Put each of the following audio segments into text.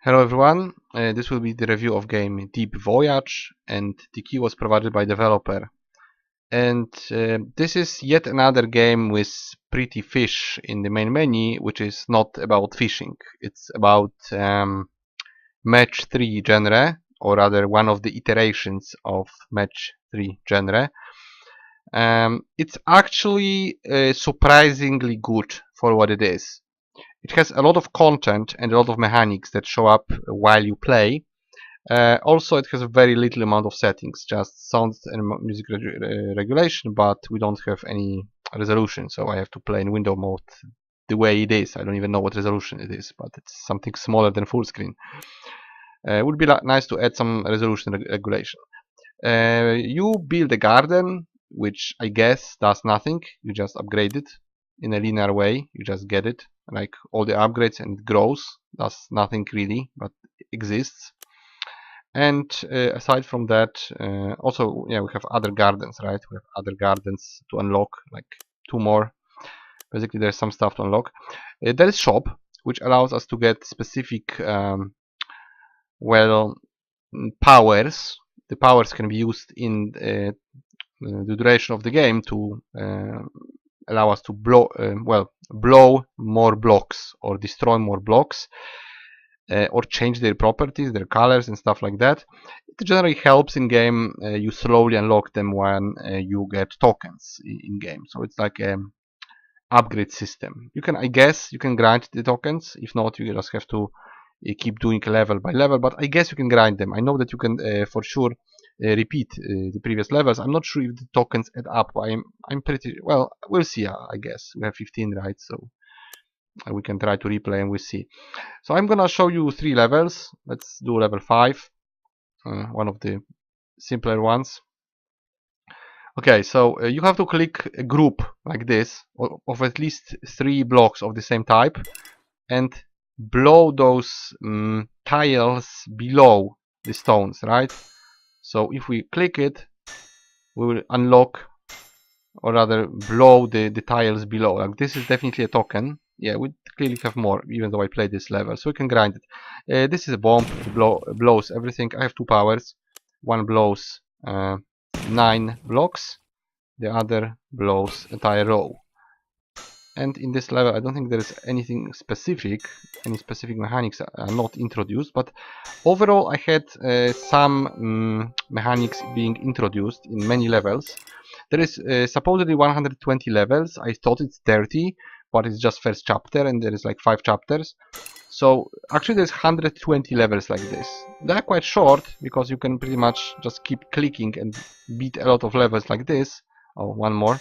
Hello everyone, this will be the review of game Deep Voyage, and the key was provided by developer. And this is yet another game with pretty fish in the main menu, which is not about fishing. It's about match 3 genre, or rather one of the iterations of match 3 genre. It's actually surprisingly good for what it is. It has a lot of content and a lot of mechanics that show up while you play. Also, it has a very little amount of settings, just sound and music regulation, but we don't have any resolution, so I have to play in window mode the way it is. I don't even know what resolution it is, but it's something smaller than full screen. It would be nice to add some resolution regulation. You build a garden, which I guess does nothing. You just upgrade it in a linear way. You just get it, like all the upgrades, and it grows. Does nothing really, but exists. And aside from that, also, yeah, we have other gardens, right? We have other gardens to unlock, like 2 more. Basically, there's some stuff to unlock. There is shop, which allows us to get specific, powers. The powers can be used in the duration of the game to allow us to blow more blocks or destroy more blocks. Or change their properties, their colors and stuff like that. It generally helps in game. You slowly unlock them when you get tokens in game. So it's like an upgrade system. You can, I guess, you can grind the tokens. If not, you just have to keep doing level by level. But I guess you can grind them. I know that you can for sure repeat the previous levels. I'm not sure if the tokens add up. I'm pretty well. We'll see. I guess we have 15, right? So we can try to replay and we'll see. So I'm gonna show you 3 levels. Let's do level 5, one of the simpler ones. Okay, so you have to click a group like this of at least 3 blocks of the same type and blow those tiles below the stones, right? So if we click it, we will unlock, or rather blow the tiles below. Like, this is definitely a token. Yeah, we clearly have more, even though I played this level, so we can grind it. This is a bomb. It blows everything. I have 2 powers. One blows 9 blocks. The other blows entire row. And in this level, I don't think there is anything specific. Any specific mechanics are not introduced. But overall, I had some mechanics being introduced in many levels. There is supposedly 120 levels. I thought it's 30. But it's just first chapter, and there is like 5 chapters. So actually there's 120 levels like this. They're quite short because you can pretty much just keep clicking and beat a lot of levels like this. Oh, one more.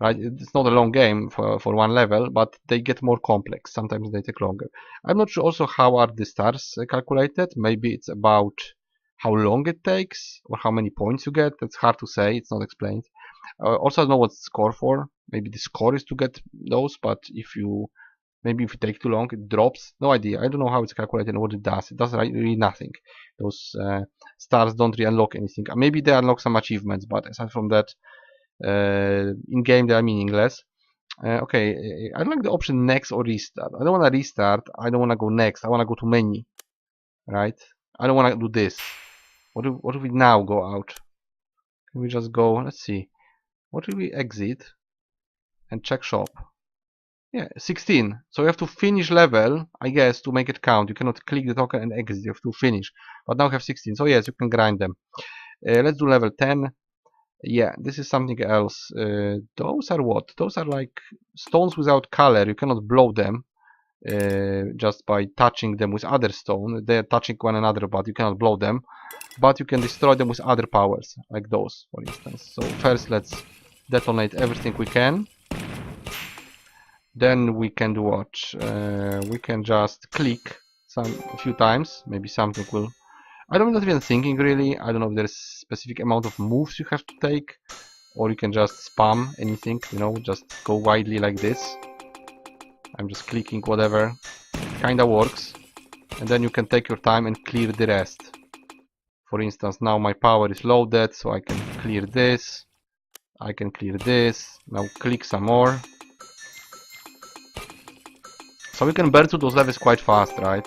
Right, it's not a long game for one level, but they get more complex. Sometimes they take longer. I'm not sure also how are the stars calculated. Maybe it's about how long it takes or how many points you get. That's hard to say. It's not explained. Also, I don't know what's score for. Maybe the score is to get those, but if you take too long, it drops. No idea. I don't know how it's calculated and what it does. It does really nothing. Those stars don't really unlock anything. Maybe they unlock some achievements, but aside from that, in game they are meaningless. Okay, I don't like the option next or restart. I don't want to restart. I don't want to go next. I want to go to menu. Right? I don't want to do this. What if we now go out? Can we just go? Let's see. What if we exit and check shop? Yeah, 16. So you have to finish level, I guess, to make it count. You cannot click the token and exit. You have to finish. But now we have 16. So yes, you can grind them. Let's do level 10. Yeah, this is something else. Those are what? Those are like stones without color. You cannot blow them just by touching them with other stone. They're touching one another, but you cannot blow them. But you can destroy them with other powers, like those, for instance. So first, let's detonate everything we can. Then we can do what? We can just click a few times. Maybe something will... I'm not even thinking really. I don't know if there's a specific amount of moves you have to take. Or you can just spam anything, you know, just go widely like this. I'm just clicking whatever. Kinda works. And then you can take your time and clear the rest. For instance, now my power is loaded, so I can clear this. I can clear this. Now click some more. So we can burn through those levels quite fast, right?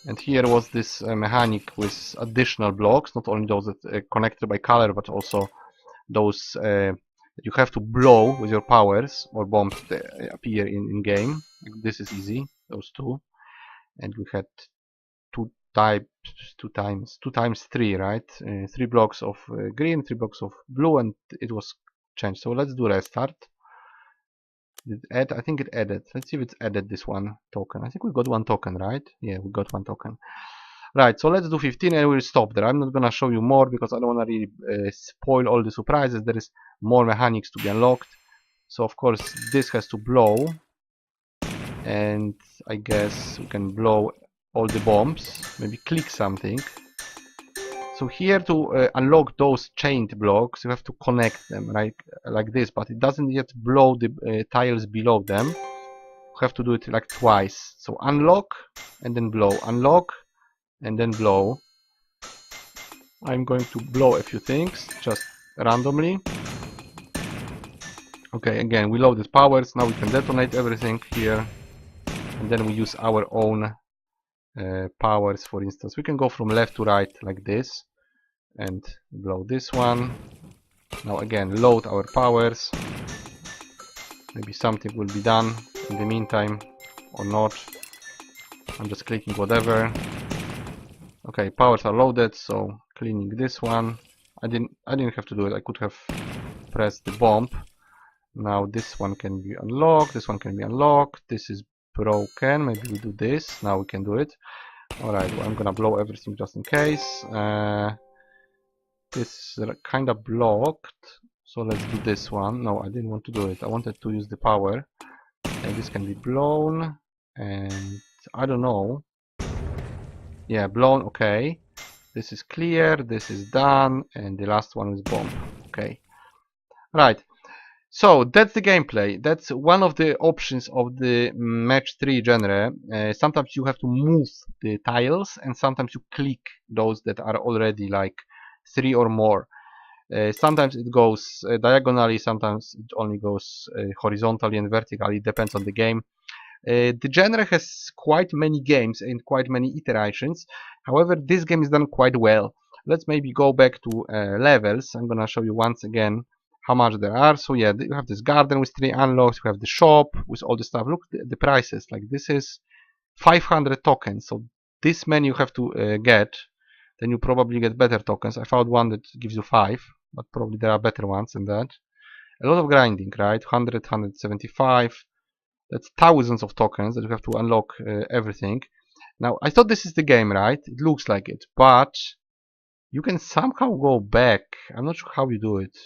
And here was this mechanic with additional blocks, not only those that are connected by color, but also those you have to blow with your powers or bombs that appear in game. This is easy, those two. And we had two times three, right? 3 blocks of green, 3 blocks of blue, and it was changed. So let's do restart. Did it add? I think it added. Let's see if it's added this one token. I think we got 1 token, right? Yeah, we got 1 token. Right, so let's do 15 and we'll stop there. I'm not gonna show you more because I don't wanna really spoil all the surprises. There is more mechanics to be unlocked. So of course this has to blow, and I guess we can blow all the bombs. Maybe click something. So here to unlock those chained blocks, you have to connect them, right, like this, but it doesn't yet blow the tiles below them. You have to do it like twice. So unlock and then blow, unlock and then blow. I'm going to blow a few things just randomly. Okay, again we loaded powers. Now we can detonate everything here, and then we use our own powers. For instance, we can go from left to right like this and blow this one. Now again load our powers. Maybe something will be done in the meantime or not. I'm just clicking whatever. Okay, powers are loaded, so cleaning this one. I didn't have to do it. I could have pressed the bomb. Now this one can be unlocked, this one can be unlocked. This is broken. Maybe we do this. Now we can do it. Alright, well, I'm gonna blow everything just in case. This is kinda blocked, so let's do this one. No, I didn't want to do it. I wanted to use the power. And this can be blown, and I don't know. Yeah, blown, okay. This is clear, this is done, and the last one is bomb. Okay. Right. So that's the gameplay. That's one of the options of the match 3 genre. Sometimes you have to move the tiles, and sometimes you click those that are already like 3 or more. Sometimes it goes diagonally, sometimes it only goes horizontally and vertically. It depends on the game. The genre has quite many games and quite many iterations. However, this game is done quite well. Let's maybe go back to levels. I'm gonna show you once again how much there are. So yeah, you have this garden with 3 unlocks. You have the shop with all the stuff. Look at the prices. Like this is 500 tokens. So this many you have to get. Then you probably get better tokens. I found one that gives you 5, but probably there are better ones than that. A lot of grinding, right? 100, 175. That's thousands of tokens that you have to unlock everything. Now, I thought this is the game, right? It looks like it, but you can somehow go back. I'm not sure how you do it.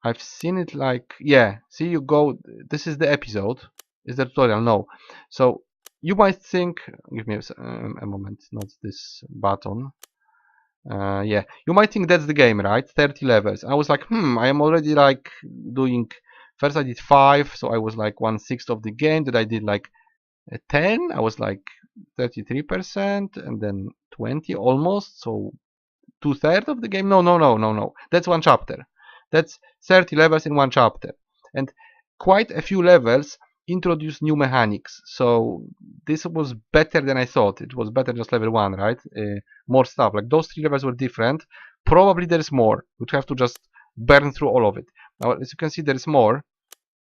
I've seen it like, yeah, see, you go, this is the episode. Is the tutorial? No. So, you might think, give me a moment, not this button. Yeah, you might think that's the game, right? 30 levels. I was like, I am already like doing, first I did 5, so I was like 1/6 of the game. Then I did like 10, I was like 33%, and then 20 almost, so 2/3 of the game. No. That's one chapter. That's 30 levels in one chapter. And quite a few levels introduce new mechanics, so this was better than I thought. It was better just level 1, right? More stuff, like those 3 levels were different. Probably there's more. You'd have to just burn through all of it. Now as you can see, there's more.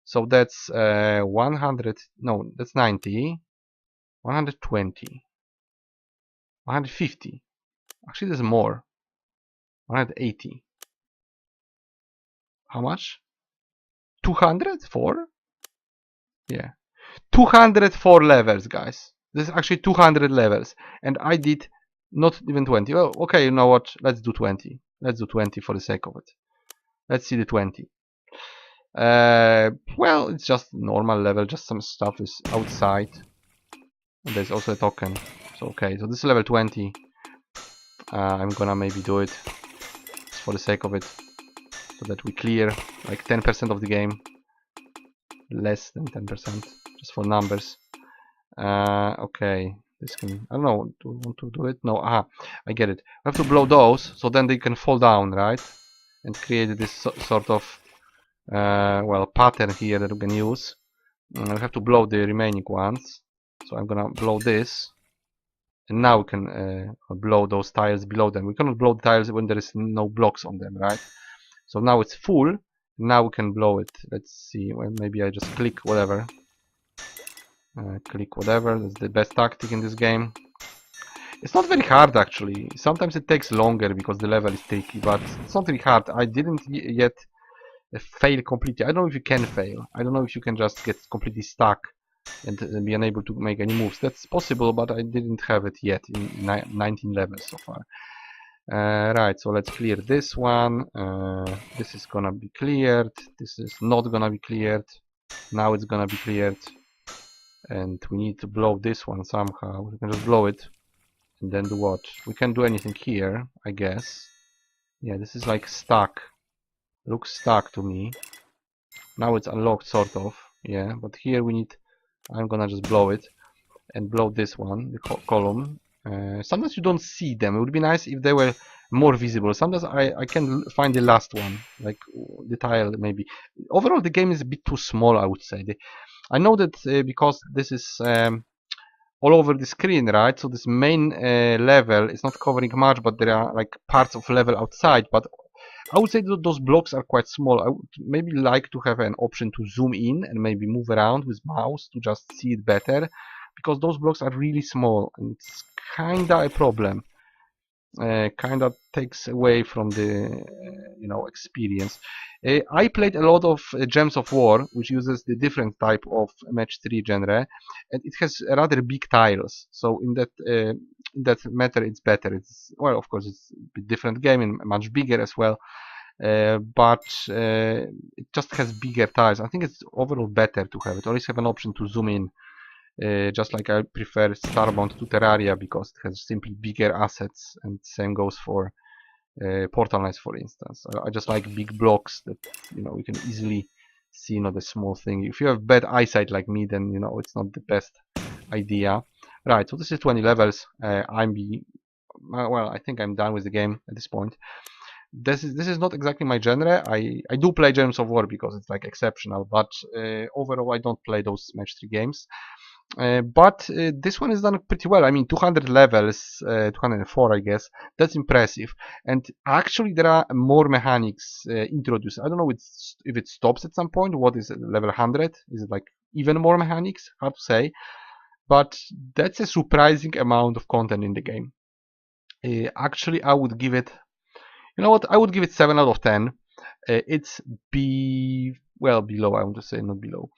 So that's 100, no, that's 90, 120, 150. Actually there's more. 180. How much? 204? Yeah. 204 levels, guys. This is actually 200 levels. And I did not even 20. Well, okay, you know what? Let's do 20. Let's do 20 for the sake of it. Let's see the 20. Well, it's just normal level. Just some stuff is outside. And there's also a token. So, okay. So this is level 20. I'm gonna maybe do it just for the sake of it. So that we clear like 10% of the game. Less than 10%. Just for numbers. Okay, this can, I don't know, do you want to do it? No, I get it. I have to blow those, so then they can fall down, right? And create this sort of, well, pattern here that we can use. I have to blow the remaining ones. So I'm gonna blow this. and now we can blow those tiles below them. We cannot blow the tiles when there is no blocks on them, right? So now it's full. Now we can blow it. Let's see. Well, maybe I just click whatever. Click whatever. That's the best tactic in this game. It's not very hard actually. Sometimes it takes longer because the level is tricky, but it's not very hard. I didn't yet fail completely. I don't know if you can fail. I don't know if you can just get completely stuck and be unable to make any moves. That's possible, but I didn't have it yet in 19 levels so far. Right, so let's clear this one. This is gonna be cleared. This is not gonna be cleared. Now it's gonna be cleared. And we need to blow this one somehow. We can just blow it. And then do what? We can't do anything here, I guess. Yeah, this is like stuck. Looks stuck to me. Now it's unlocked, sort of. Yeah, but here we need... I'm gonna just blow it. And blow this one, the column. Sometimes you don't see them. It would be nice if they were more visible. Sometimes I can find the last one, like the tile maybe. Overall, the game is a bit too small, I would say. I know that because this is all over the screen, right? So this main level is not covering much, but there are like parts of level outside. But I would say that those blocks are quite small. I would maybe like to have an option to zoom in and maybe move around with mouse to just see it better, because those blocks are really small and it's kinda a problem. Kinda takes away from the experience. I played a lot of Gems of War, which uses the different type of match 3 genre, and it has rather big tiles. So in that matter, it's better. It's, well, of course, it's a bit different game and much bigger as well. But it just has bigger tiles. I think it's overall better to have it. Always have an option to zoom in. Just like I prefer Starbound to Terraria because it has simply bigger assets, and same goes for Portal Knights, for instance. I just like big blocks that you can easily see, not a small thing. If you have bad eyesight like me, then it's not the best idea. Right, so this is 20 levels. Well, I think I'm done with the game at this point. This is not exactly my genre. I do play Gems of War because it's like exceptional, but overall I don't play those match 3 games. But this one is done pretty well. I mean, 200 levels, 204 I guess, that's impressive. And actually there are more mechanics introduced. I don't know if it stops at some point. What is it, level 100? Is it like even more mechanics? Hard to say. But that's a surprising amount of content in the game. Actually, I would give it... You know what? I would give it 7 out of 10. It's below, I want to say, not below.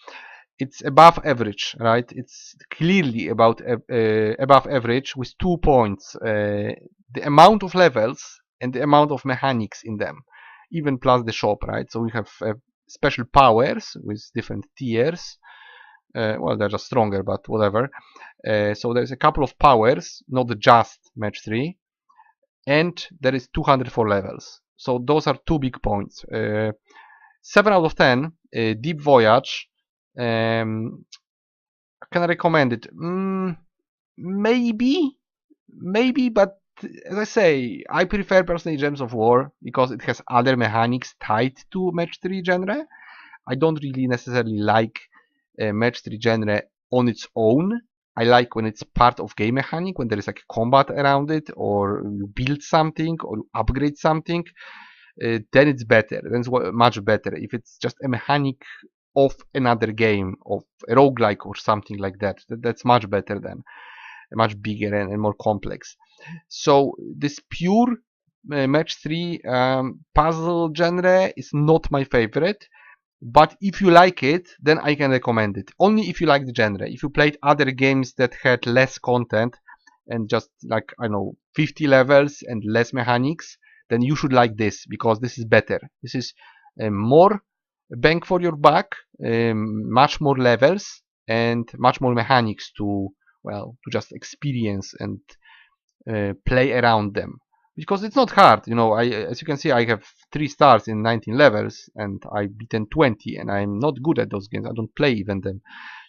It's above average, right? It's clearly about above average with 2 points. The amount of levels and the amount of mechanics in them, even plus the shop, right? So we have special powers with different tiers. Well, they're just stronger, but whatever. So there's a couple of powers, not just match 3. And there is 204 levels. So those are 2 big points. 7 out of 10. Deep Voyage. Can I recommend it? Maybe, but as I say, I prefer personally Gems of War because it has other mechanics tied to match 3 genre. I don't really necessarily like match 3 genre on its own. I like when it's part of game mechanic, when there is like combat around it, or you build something, or you upgrade something. Then it's better. Then it's much better. If it's just a mechanic of another game, of a roguelike or something like that, that's much better than much bigger and more complex. So this pure match 3 puzzle genre is not my favorite. But if you like it, then I can recommend it. Only if you like the genre. If you played other games that had less content and just like, I don't know, 50 levels and less mechanics, then you should like this because this is better. This is more bang for your buck, much more levels and much more mechanics to just experience and play around them. Because it's not hard, as you can see, I have 3 stars in 19 levels and I've beaten 20, and I'm not good at those games. I don't play even them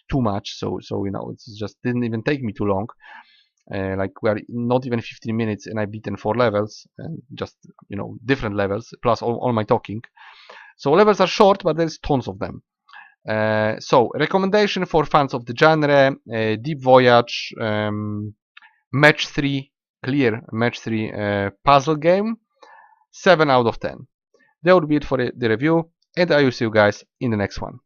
too much, so it's just didn't even take me too long. Like we are not even 15 minutes and I've beaten 4 levels, and just different levels plus all my talking. So levels are short, but there's tons of them. So recommendation for fans of the genre: Deep Voyage. match 3 clear match 3 puzzle game, 7 out of 10. That would be it for the review, and I will see you guys in the next one.